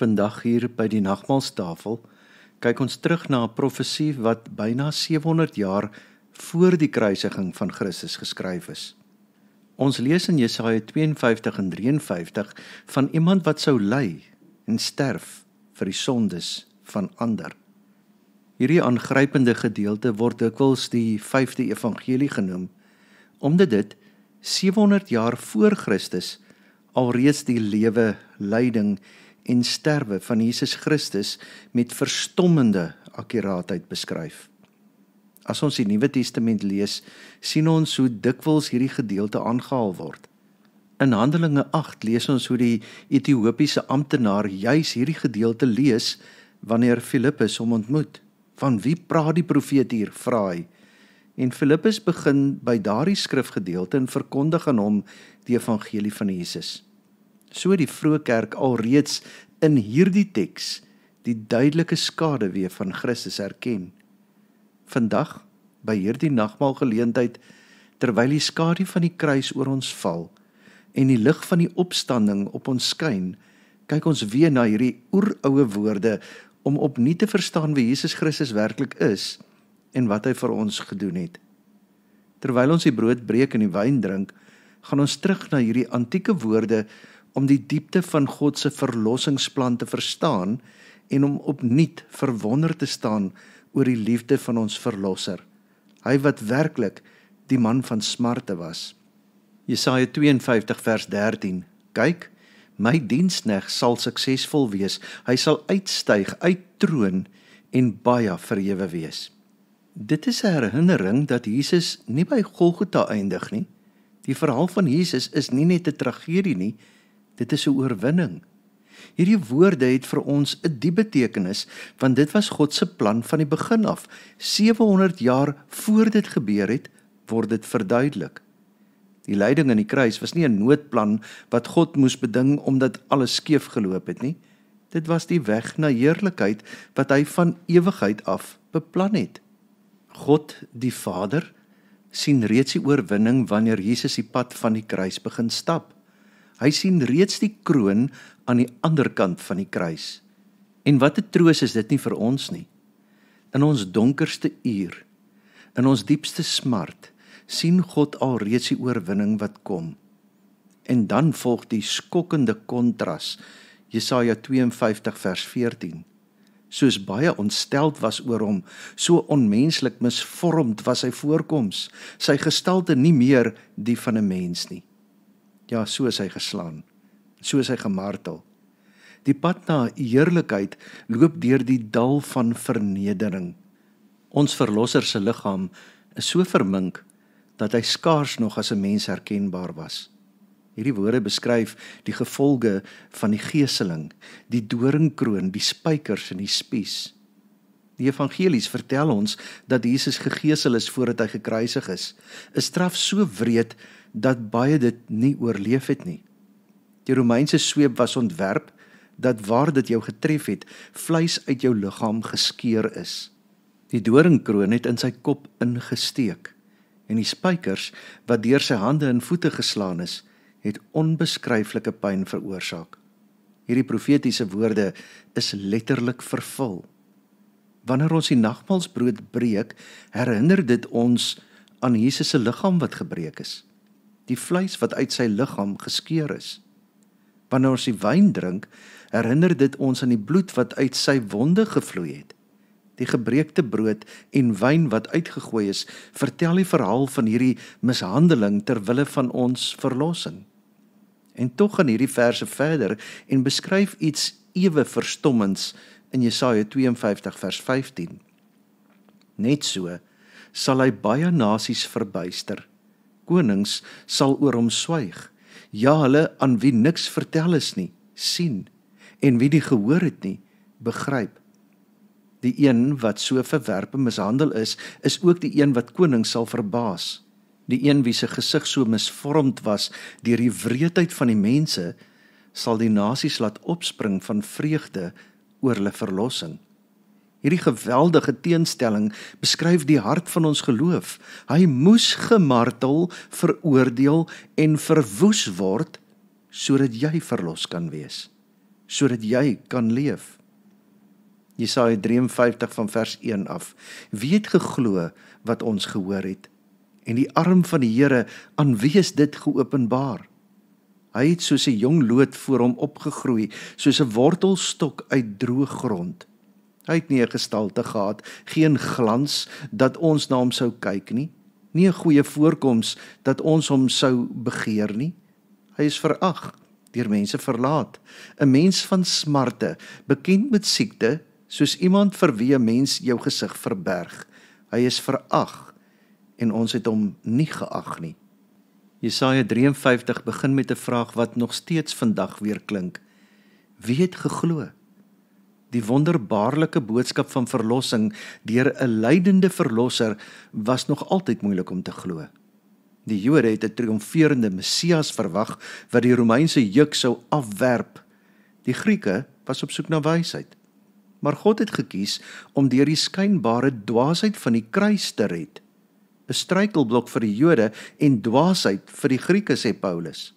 Vandag hier by die nagmaalstafel kyk ons terug na 'n profesie wat byna 700 jaar voor die kruisiging van Christus geskryf is. Ons lees in Jesaja 52 en 53 van iemand wat sou ly en sterf vir die sondes van ander. Hierdie aangrypende gedeelte word dikwels die 5de evangelie genoem, omdat dit 700 jaar voor Christus alreeds die lewe, lyding en sterwe van Jesus Christus met verstommende akkuraatheid beskryf. As ons die Nuwe Testament lees, sien ons hoe dikwels hierdie gedeelte aangehaal word. In Handelinge 8 lees ons hoe die Ethiopiese amptenaar juis hierdie gedeelte lees wanneer Filippus hom ontmoet. Van wie praat die profeet hier, vra hy. En Filippus begin by daardie skrifgedeelte en verkondig aan hom die evangelie van Jesus. So die vroeë kerk alreeds in hierdie teks die duidelike skaduwee van Christus erken. Vandag, by hierdie nagmaalgeleentheid, terwyl die skadu van die kruis oor ons val en die lig van die opstanding op ons skyn, kyk ons weer na hierdie oeroue woorde om opnuut te verstaan wie Jesus Christus werklik is en wat hy vir ons gedoen het. Terwyl ons die brood breek en die wyn drink, gaan ons terug na hierdie antieke woorde om die diepte van God se verlossingsplan te verstaan en om opnuut verwonder te staan oor die liefde van ons verlosser, hy wat werklik die man van smarte was. Jesaja 52 vers 13, kyk, my diensknegt sal suksesvol wees, hy sal uitstyg uit troon en baie verhewe wees. Dit is 'n herinnering dat Jesus nie by Golgotha eindig nie. Die verhaal van Jesus is nie net 'n tragedie nie, dit is 'n oorwinning. Hierdie woorde het vir ons 'n diep betekenis, want dit was God se plan van die begin af. 700 jaar voor dit gebeur het, word dit verduidelik. Die lyding aan die kruis was nie 'n noodplan wat God moes beding omdat alles skeef geloop het nie. Dit was die weg na heerlikheid wat hy van ewigheid af beplan het. God, die Vader, sien reeds die oorwinning wanneer Jesus die pad van die kruis begin stap. Hy sien reeds die kroon aan die ander kant van die kruis. En wat 'n troos is dit nie vir ons nie. In ons donkerste uur, in ons diepste smart, sien God alreeds die oorwinning wat kom. En dan volg die skokkende kontras, Jesaja 52 vers 14. Soos baie ontsteld was oor hom, so onmenslik misvormd was sy voorkoms, sy gestalte nie meer die van 'n mens nie. Ja, so is hy geslaan, so is hy gemartel. Die pad na heerlikheid loop deur die dal van vernedering. Ons verlosser se liggaam is so vermink dat hy skaars nog as 'n mens herkenbaar was. Hierdie woorde beskryf die gevolge van die geeseling, die doringkroon, die spykers en die spies. Die evangelies vertel ons dat Jesus gegeesel is voordat hy gekruisig is. 'n Straf so wreed dat baie dit nie oorleef het nie. Die Romeinse sweep was ontwerp dat waar dit jou getref het, vleis uit jou liggaam geskeur is. Die doringkroon het in sy kop ingesteek en die spykers wat deur sy hande en voete geslaan is, het onbeskryflike pyn veroorsaak. Hierdie profetiese woorde is letterlik vervul. Wanneer ons die nagmaalsbrood breek, herinner dit ons aan Jesus se liggaam wat gebreek is, die vleis wat uit sy liggaam geskeur is. Wanneer ons die wyn drink, herinner dit ons aan die bloed wat uit sy wonde gevloei het. Die gebreekte brood en wyn wat uitgegooi is, vertel die verhaal van hierdie mishandeling ter wille van ons verlossing. En tog gaan hierdie verse verder en beskryf iets ewe verstommends in Jesaja 52 vers 15. Net so sal hy baie nasies verbuister. Konings sal oor hom swyg. Ja, hulle aan wie niks vertel is nie, sien, en wie die gehoor het nie, begryp. Die een wat so verwerp en mishandel is ook die een wat koning sal verbaas. Die een wie se gesig so misvormd was deur die wreedheid van die mense, sal die nasies laat opspring van vreugde oor hulle verlossing. Hierdie geweldige teenstelling beskryf die hart van ons geloof. Hy moes gemartel, veroordeel en verwoes word, sodat jy verlos kan wees. sodat jy kan leef. Jesaja 53 van vers 1 af. Wie het geglo wat ons gehoor het? En die arm van die Here, aan wie is dit geopenbaar? Hy het soos 'n jong loot voor hom opgegroei, soos 'n wortelstok uit droë grond. Hy het nie 'n gestalte gehad, geen glans dat ons na hom sou kyk nie, nie 'n goeie voorkoms dat ons hom sou begeer nie. Hy is verag, deur mense verlaat, 'n mens van smarte, bekend met siekte, soos iemand vir wie 'n mens jou gesig verberg. Hy is verag en ons het hom nie geag nie. Jesaja 53 begin met 'n vraag wat nog steeds vandag weer klink. Wie het geglo? Die wonderbaarlike boodskap van verlossing deur 'n lydende verlosser was nog altyd moeilik om te glo. Die Jode het 'n triomferende Messias verwag wat die Romeinse juk sou afwerp. Die Grieke was op soek na wysheid. Maar God het gekies om deur die skynbare dwaasheid van die kruis te red. 'n Struikelblok vir die Jode en dwaasheid vir die Grieke, sê Paulus.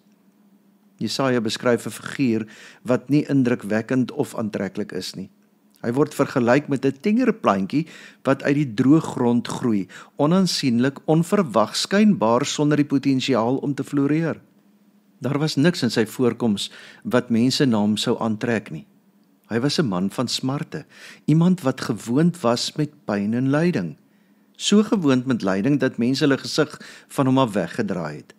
Jesaja beskryf 'n figuur wat nie indrukwekkend of aantreklik is nie. Hy word vergelyk met 'n tengerplantjie wat uit die droë grond groei, onaansienlik, onverwag, skynbaar sonder die potensiaal om te floreer. Daar was niks in sy voorkoms wat mense na hom sou aantrek nie. Hy was 'n man van smarte, iemand wat gewoond was met pyn en lyding. So gewoond met lyding dat mense hulle gesig van hom af weggedraai het.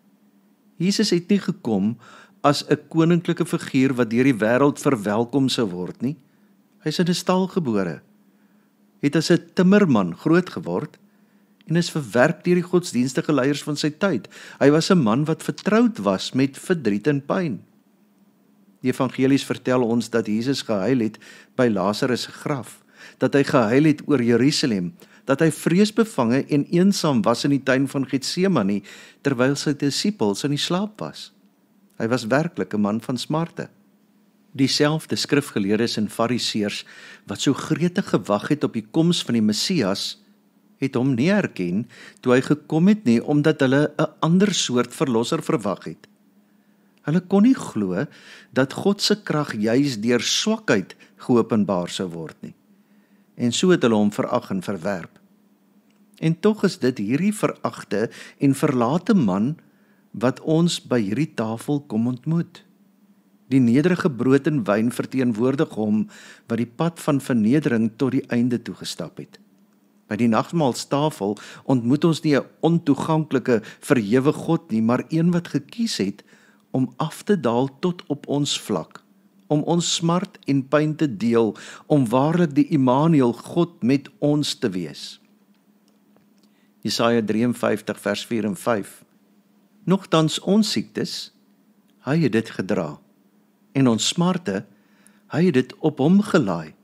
Jesus het nie gekom as 'n koninklike figuur wat deur die wêreld verwelkom sou word nie. Hy is in 'n stal gebore, het as 'n timmerman groot geword en is verwerp deur die godsdienstige leiers van sy tyd. Hy was 'n man wat vertroud was met verdriet en pyn. Die evangelies vertel ons dat Jesus gehuil het by Lazarus se graf, dat hy gehuil het oor Jerusalem, dat hy vreesbevange en eensaam was in die tuin van Getsemane, terwyl sy disippels in die slaap was. Hy was werklik 'n man van smarte. Dieselfde skrifgeleerdes en fariseërs wat so gretig gewag het op die koms van die Messias, het hom nie herken toe hy gekom het nie, omdat hulle 'n ander soort verlosser verwag het. Hulle kon nie glo dat God se krag juis deur swakheid geopenbaar sou word nie. En so het hulle hom verag en verwerp. En tog is dit hierdie veragte en verlate man wat ons by hierdie tafel kom ontmoet. Die nederige brood en wyn verteenwoordig hom wat die pad van vernedering tot die einde toegestap het. By die nagmaalstafel ontmoet ons nie 'n ontoeganklike, verhewe God nie, maar een wat gekies het om af te daal tot op ons vlak, om ons smart en pyn te deel, om waarlik die Immanuel, God met ons te wees. Jesaja 53 vers 4 en 5. Nogtans ons siektes, hy het dit gedra, en ons smarte, hy het dit op hom gelaai,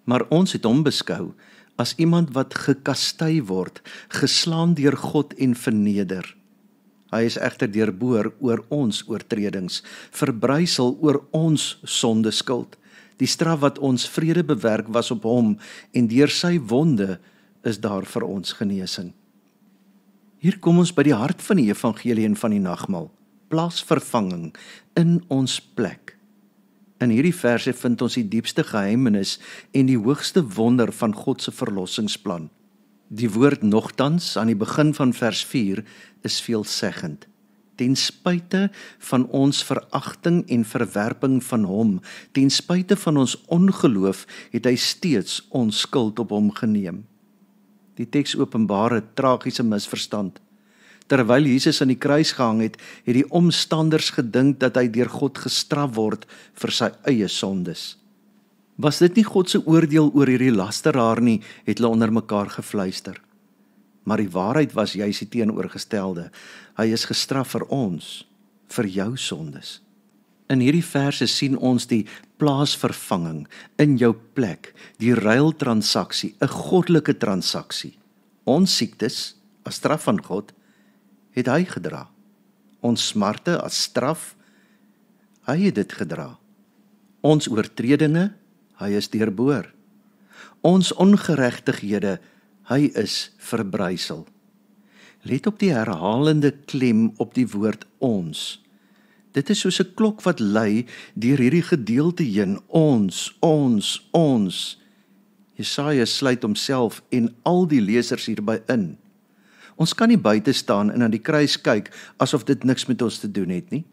maar ons het hom beskou as iemand wat gekastei word, geslaan deur God en verneder. Hy is egter deurboor oor ons oortredings, verbrysel oor ons sondeskuld. Die straf wat ons vrede bewerk was op hom, en deur sy wonde is daar vir ons genesing. Hier kom ons by die hart van die evangelie en van die nagmaal, plaasvervanging in ons plek. In hierdie verse vind ons die diepste geheimenis en die hoogste wonder van God se verlossingsplan. Die woord nogtans aan die begin van vers 4 is veelzeggend. Ten spyte van ons veragting en verwerping van hom, ten spyte van ons ongeloof, het hy steeds ons skuld op hom geneem. Die teks openbaar 'n tragiese misverstand. Terwyl Jesus aan die kruis gehang het, het die omstanders gedink dat hy deur God gestraf word vir sy eie sondes. Was dit nie God se oordeel oor hierdie lasteraar nie, het hulle onder mekaar gefluister. Maar die waarheid was juis die teenoorgestelde. Hy is gestraf vir ons, vir jou sondes. In hierdie verse sien ons die plaasvervanging in jou plek, die ruiltransaksie, 'n goddelike transaksie. Ons siektes, as straf van God, het hy gedra. Ons smarte as straf, hy het dit gedra. Ons oortredinge, hy is deurboor. Ons ongeregtighede, hy is verbrysel. Let op die herhalende klem op die woord ons. Dit is soos 'n klok wat lui deur hierdie gedeelte heen, ons. Jesaja sluit homself en al die lesers hierby in. Ons kan nie buite staan en na die kruis kyk asof dit niks met ons te doen het nie.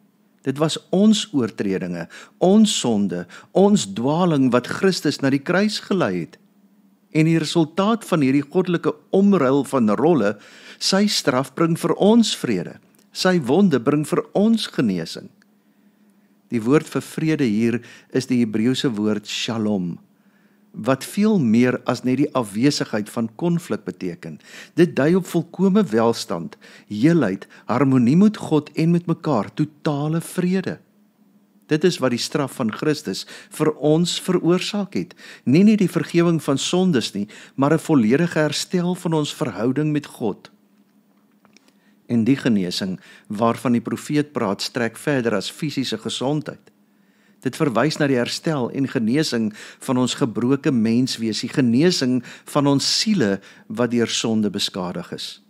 Dit was ons oortredinge, ons sonde, ons dwaling wat Christus na die kruis gelei het. En die resultaat van hierdie goddelike omruil van rolle, sy straf bring vir ons vrede, sy wonde bring vir ons genesing. Die woord vir vrede hier is die Hebreëse woord shalom, wat veel meer as net die afwesigheid van konflik beteken. Dit dui op volkome welstand, heelheid, harmonie met God en met mekaar, totale vrede. Dit is wat die straf van Christus vir ons veroorsaak het. Nie net die vergewing van sondes nie, maar 'n volledige herstel van ons verhouding met God. En die genesing waarvan die profeet praat, strek verder as fisiese gesondheid. Dit verwys na die herstel en genesing van ons gebroke menswees, die genesing van ons siele wat deur sonde beskadig is.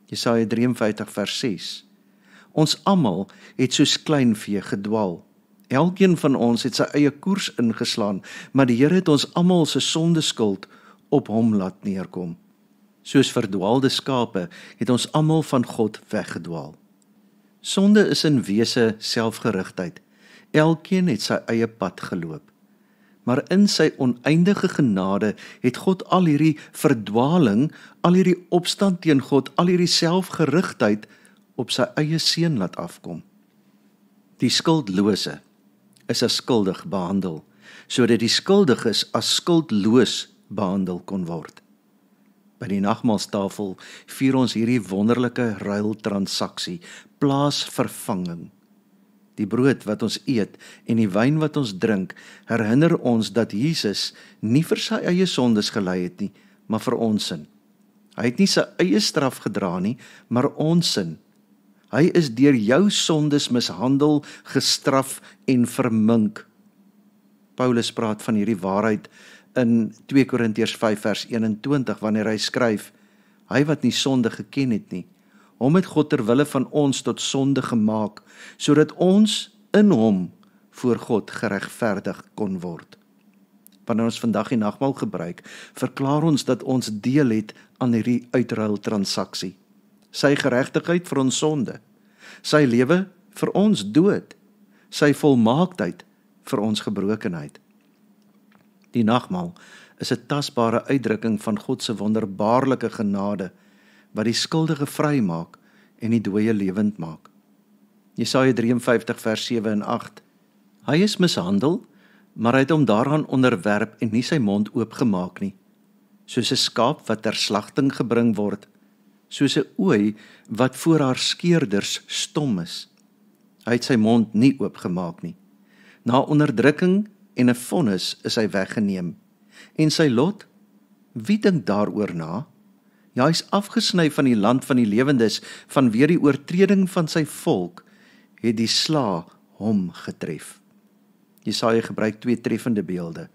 Jesaja 53 vers 6. Ons almal het soos kleinvee gedwaal. Elkeen van ons het sy eie koers ingeslaan, maar die Here het ons almal se sondeskuld op hom laat neerkom. Soos verdwaalde skape het ons almal van God weggedwaal. Sonde is in wese selfgerigtheid. Elkeen het sy eie pad geloop. Maar in sy oneindige genade het God al hierdie verdwaling, al hierdie opstand teen God, al hierdie selfgerigtheid op sy eie seun laat afkom. Die skuldlose is as skuldig behandel, sodat die skuldiges as skuldloos behandel kon word. By die nagmaalstafel vier ons hierdie wonderlike ruiltransaksie, plaasvervanging. Die brood wat ons eet en die wyn wat ons drink, herinner ons dat Jesus nie vir sy eie sondes gelei het nie, maar vir ons sin. Hy het nie sy eie straf gedra nie, maar ons sin. Hy is deur jou sondes mishandel, gestraf en vermink. Paulus praat van hierdie waarheid in 2 Korintiërs 5 vers 21, wanneer hy skryf, hy wat nie sonde geken het nie, hom het God ter wille van ons tot sonde gemaak, sodat ons in hom voor God geregverdig kon word. Wanneer ons vandag die nagmaal gebruik, verklaar ons dat ons deel het aan hierdie uitruiltransaksie. Sy geregtigheid vir ons sonde, sy lewe vir ons dood, sy volmaaktheid vir ons gebrokenheid. Die nagmaal is 'n tasbare uitdrukking van God se wonderbaarlike genade, wat die skuldige vrymaak en die dooie lewend maak. Jesaja 53 vers 7 en 8. Hy is mishandel, maar hy het hom daaraan onderwerp en nie sy mond oopgemaak nie. Soos 'n skaap wat ter slagting gebring word, soos 'n ooi wat voor haar skeerders stom is. Hy het sy mond nie oopgemaak nie. Na onderdrukking en 'n vonnis is hy weggeneem. En sy lot, wie dink daaroor na? Ja, hy is afgesny van die land van die lewendes, vanweë die oortreding van sy volk, het die sla hom getref. Jesaja gebruik twee treffende beelde.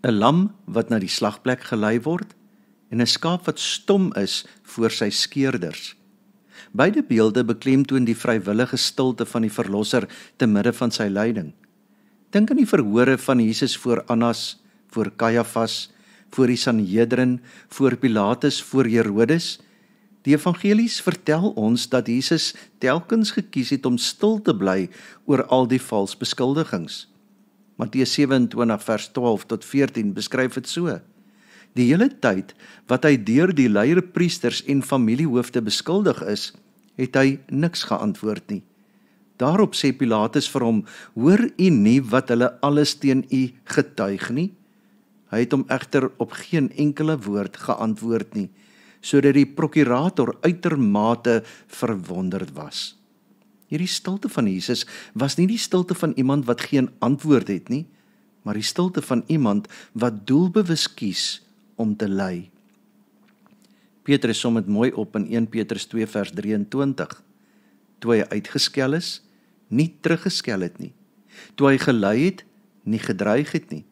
'n Lam wat na die slagplek gelei word, en 'n skaap wat stom is voor sy skeerders. Beide beelde beklemtoon die vrywillige stilte van die Verlosser te midde van sy lyding. Dink aan die verhore van Jesus voor Annas, voor Kajafas, voor die Sanhedrin, voor Pilatus, voor Herodes. Die evangelies vertel ons dat Jesus telkens gekies het om stil te bly oor al die vals beskuldigings. Matteus 27 vers 12 tot 14 beskryf dit so. Die hele tyd wat hy deur die leierpriesters en familiehoofde beskuldig is, het hy niks geantwoord nie. Daarop sê Pilatus vir hom, hoor u nie wat hulle alles teen u getuig nie? Hy het hom egter op geen enkele woord geantwoord nie, sodat die prokurator uitermate verwonderd was. Hierdie stilte van Jesus was nie die stilte van iemand wat geen antwoord het nie, maar die stilte van iemand wat doelbewus kies om te ly. Petrus som dit mooi op in 1 Petrus 2 vers 23. Toe hy uitgeskel is, nie teruggeskel het nie. Toe hy gelei het, nie gedreig het nie,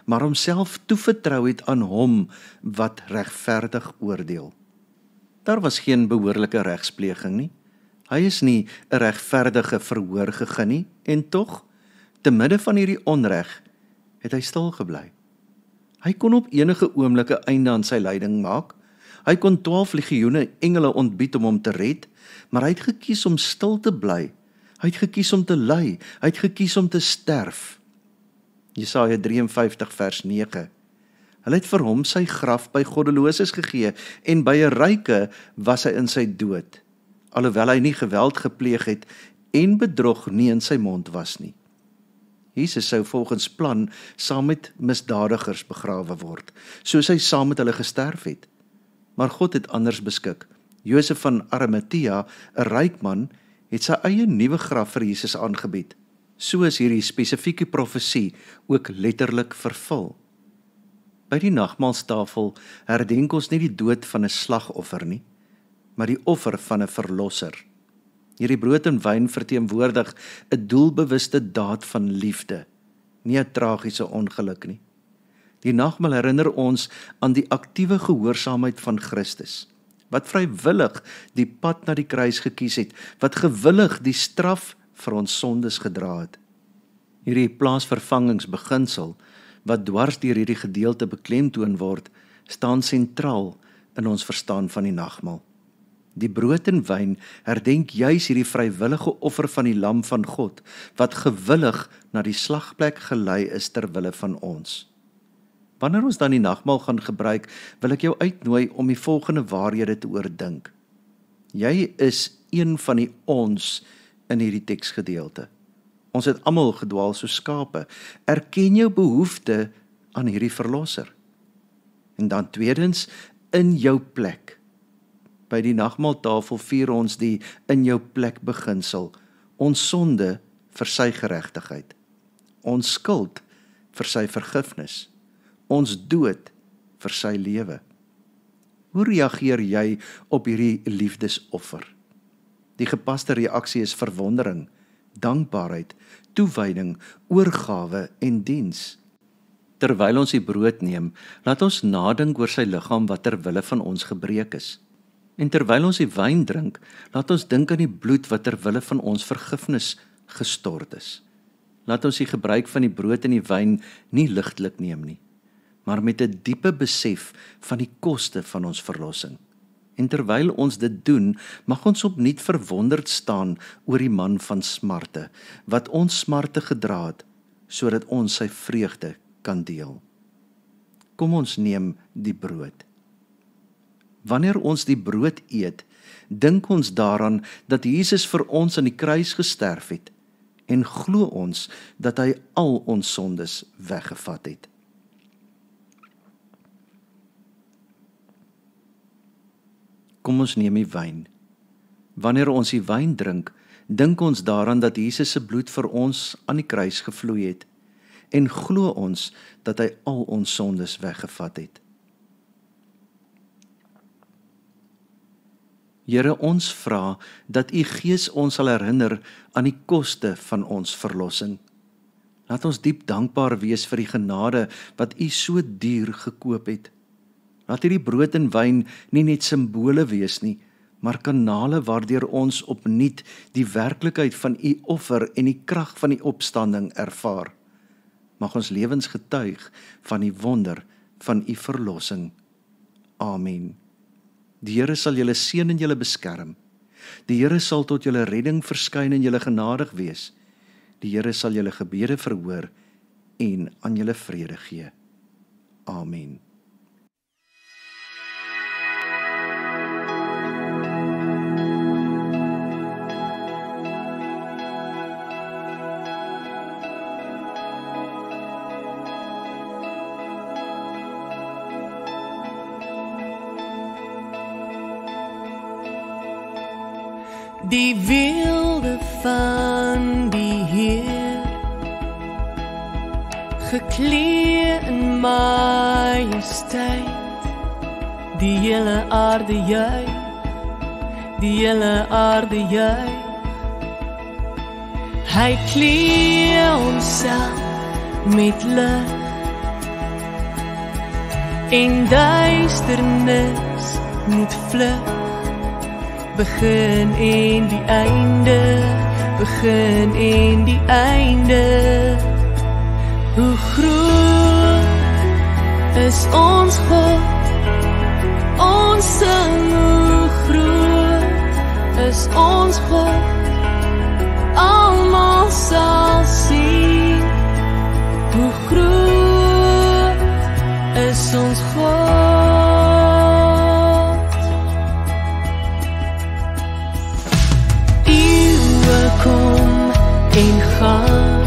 maar homself toevertrou het aan hom wat regverdig oordeel. Daar was geen behoorlike regspleging nie. Hy is nie 'n regverdige verhoor gegee nie, en tog, te midde van hierdie onreg, het hy stil gebly. Hy kon op enige oomblik 'n einde aan sy lyding maak. Hy kon 12 legioene engele ontbied om hom te red, maar hy het gekies om stil te bly. Hy het gekies om te ly. Hy het gekies om te sterf. Jesaja 53 vers 9. Hulle het vir hom sy graf by goddeloses gegee, en by 'n ryke was hy in sy dood, alhoewel hy nie geweld gepleeg het en bedrog nie in sy mond was nie. Jesus sou volgens plan saam met misdadigers begrawe word, soos hy saam met hulle gesterf het. Maar God het anders beskik. Josef van Arimatea, 'n ryk man, het sy eie nuwe graf vir Jesus aangebied. So is hierdie spesifieke profesie ook letterlik vervul. By die nagmaalstafel herdenk ons nie die dood van 'n slagoffer nie, maar die offer van 'n verlosser. Hierdie brood en wyn verteenwoordig 'n doelbewuste daad van liefde, nie 'n tragiese ongeluk nie. Die nagmaal herinner ons aan die aktiewe gehoorsaamheid van Christus, wat vrywillig die pad na die kruis gekies het, wat gewillig die straf vir ons sondes gedra het. Hierdie plaasvervangingsbeginsel, wat dwars deur hierdie gedeelte beklemtoon word, staan sentraal in ons verstaan van die nagmaal. Die brood en wyn herdenk juis hierdie vrywillige offer van die lam van God, wat gewillig na die slagplek gelei is ter wille van ons. Wanneer ons dan die nagmaal gaan gebruik, wil ek jou uitnooi om die volgende waarhede te oordink. Jy is een van die ons in hierdie teksgedeelte. Ons het almal gedwaal soos skape. Erken jou behoefte aan hierdie verlosser. En dan tweedens, in jou plek. By die nagmaaltafel vier ons die in jou plek beginsel. Ons sonde vir sy geregtigheid. Ons skuld vir sy vergifnis. Ons dood vir sy lewe. Hoe reageer jy op hierdie liefdesoffer? Die gepaste reaksie is verwondering, dankbaarheid, toewyding, oorgawe en diens. Terwyl ons die brood neem, laat ons nadink oor sy liggaam wat ter wille van ons gebreek is. En terwyl ons die wyn drink, laat ons dink aan die bloed wat ter wille van ons vergifnis gestort is. Laat ons die gebruik van die brood en die wyn nie ligtelik neem nie, maar met 'n diepe besef van die koste van ons verlossing. En terwyl ons dit doen, mag ons opnuut verwonderd staan oor die man van smarte, wat ons smarte gedra het, sodat ons sy vreugde kan deel. Kom ons neem die brood. Wanneer ons die brood eet, dink ons daaraan dat Jesus vir ons aan die kruis gesterf het, en glo ons dat hy al ons sondes weggevat het. Kom ons neem die wyn. Wanneer ons die wyn drink, dink ons daaraan dat Jesus se bloed vir ons aan die kruis gevloei het, en glo ons dat hy al ons sondes weggevat het. Here, ons vra dat U Gees ons sal herinner aan die koste van ons verlossing. Laat ons diep dankbaar wees vir die genade wat U so duur gekoop het. Laat hierdie brood en wyn nie net simbole wees nie, maar kanale waardeur ons opnuut die werklikheid van U offer en die krag van die opstanding ervaar. Mag ons lewens getuig van die wonder van U verlossing. Amen. Die Here sal julle seën en julle beskerm. Die Here sal tot julle redding verskyn en julle genadig wees. Die Here sal julle gebede verhoor en aan julle vrede gee. Amen. Die wilde van die Heer, geklee in majesteit, die hele aarde juig, die hele aarde juig. Hy klee homself met lig, en duisternis moet vlug. begin en die einde, begin en die einde. Hoe groot is ons God, ons sing, hoe groot is ons God, almal sal sien, hoe groot is ons God. Eeuwe kom en gaan,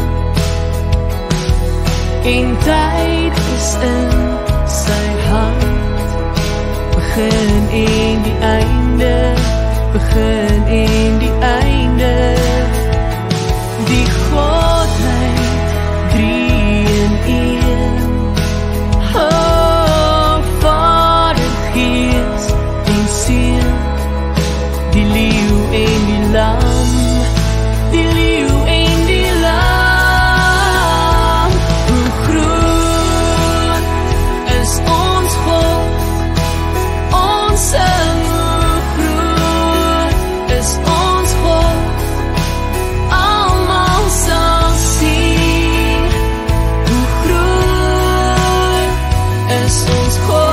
en tyd is in sy hand, begin en die einde, begin en die einde. Die Godheid, drie in een. Oh, Vader, Gees en Seun, die leeu en die lam, die leeu en die lam. Hoe groot is ons God, ons sing, hoe groot is ons God, almal sal sien, hoe groot is ons God.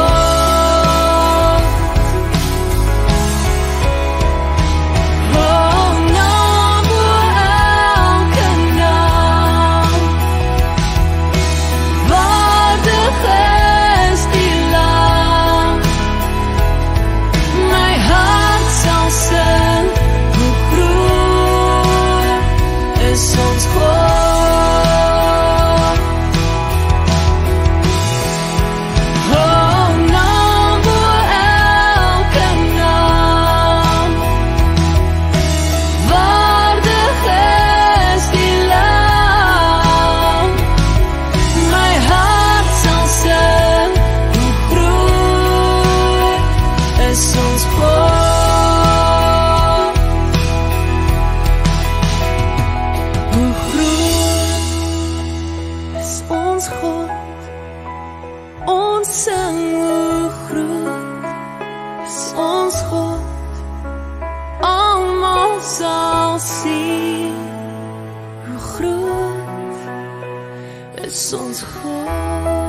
Oh, naam bo elke naam, waardig is die Lam. My hart sal sing, hoe groot is ons God. Oh, naam bo elke naam, waardig is die Lam. My hart sal sing, hoe groot is ons God. Hoe groot is ons God, ons sing, hoe groot is ons God, almal sal sien, hoe groot is ons God.